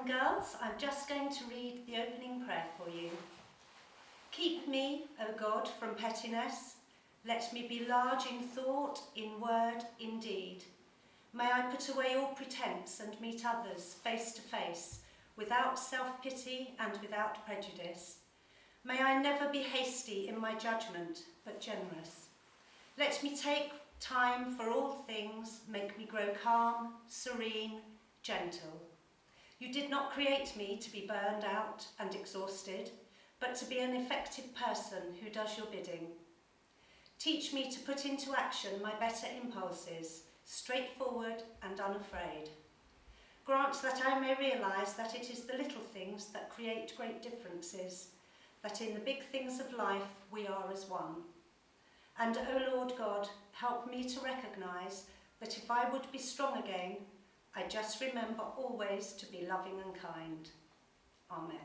and girls, I'm just going to read the opening prayer for you. Keep me, O God, from pettiness. Let me be large in thought, in word, in deed. May I put away all pretence and meet others face to face, without self-pity and without prejudice. May I never be hasty in my judgment, but generous. Let me take time for all things, make me grow calm, serene, gentle. You did not create me to be burned out and exhausted, but to be an effective person who does your bidding. Teach me to put into action my better impulses, straightforward and unafraid. Grant that I may realise that it is the little things that create great differences, that in the big things of life we are as one. And, O Lord God, help me to recognise that if I would be strong again, I just remember always to be loving and kind. Amen.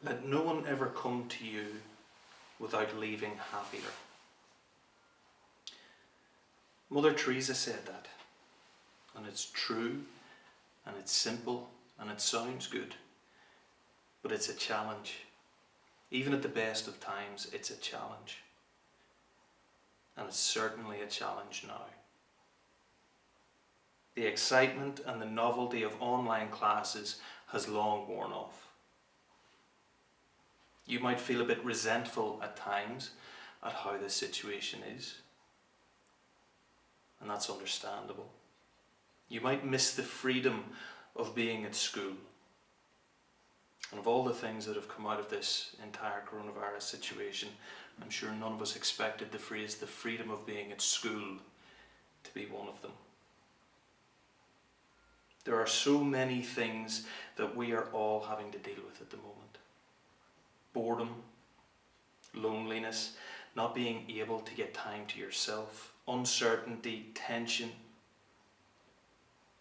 Let no one ever come to you without leaving happier. Mother Teresa said that, and it's true, and it's simple, and it sounds good, but it's a challenge. Even at the best of times, it's a challenge. And it's certainly a challenge now. The excitement and the novelty of online classes has long worn off. You might feel a bit resentful at times at how the situation is. And that's understandable. You might miss the freedom of being at school. And of all the things that have come out of this entire coronavirus situation, I'm sure none of us expected the phrase, the freedom of being at school, to be one of them. There are so many things that we are all having to deal with at the moment. Boredom, loneliness, not being able to get time to yourself, uncertainty, tension.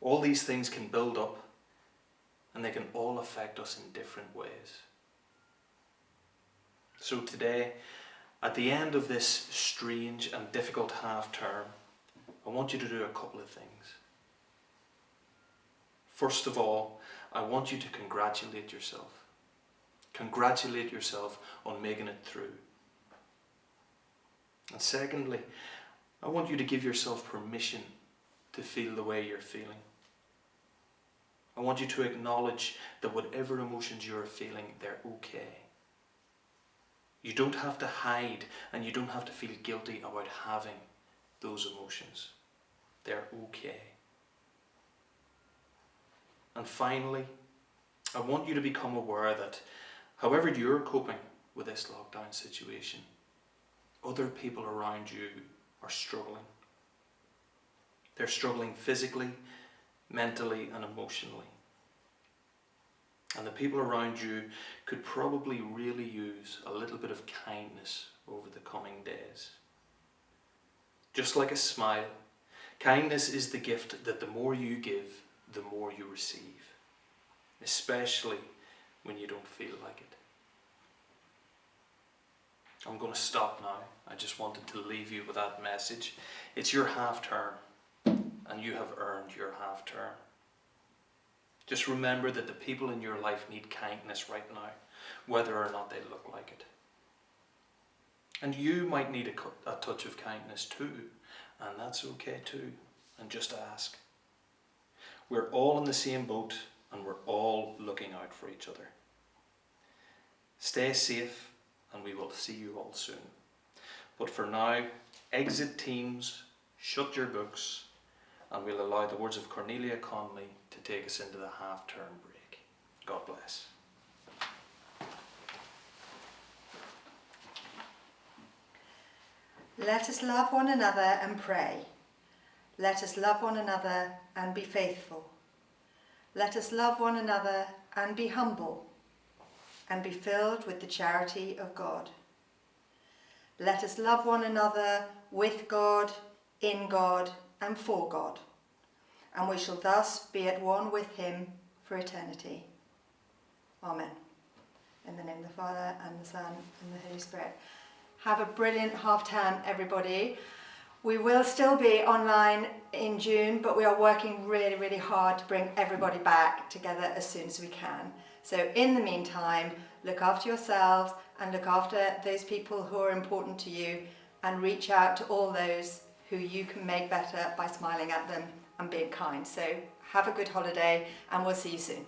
All these things can build up and they can all affect us in different ways. So today, at the end of this strange and difficult half term, I want you to do a couple of things. First of all, I want you to congratulate yourself. Congratulate yourself on making it through. And secondly, I want you to give yourself permission to feel the way you're feeling. I want you to acknowledge that whatever emotions you're feeling, they're okay. You don't have to hide and you don't have to feel guilty about having those emotions. They're okay. And finally, I want you to become aware that however you're coping with this lockdown situation, other people around you are struggling. They're struggling physically, mentally, and emotionally. And the people around you could probably really use a little bit of kindness over the coming days. Just like a smile, kindness is the gift that the more you give, the more you receive, especially when you don't feel like it. I'm going to stop now. I just wanted to leave you with that message. It's your half term, and you have earned your half term. Just remember that the people in your life need kindness right now, whether or not they look like it. And you might need a touch of kindness too, and that's okay too, and just ask. We're all in the same boat, and we're all looking out for each other. Stay safe, and we will see you all soon. But for now, exit Teams, shut your books, and we'll allow the words of Cornelia Conley to take us into the half-term break. God bless. Let us love one another and pray. Let us love one another and be faithful. Let us love one another and be humble, and be filled with the charity of God. Let us love one another with God, in God, and for God. and we shall thus be at one with him for eternity. Amen. In the name of the Father, and the Son, and the Holy Spirit. Have a brilliant half-term, everybody. We will still be online in June, but we are working really, really hard to bring everybody back together as soon as we can. So in the meantime, look after yourselves and look after those people who are important to you, and reach out to all those who you can make better by smiling at them and being kind. So have a good holiday, and we'll see you soon.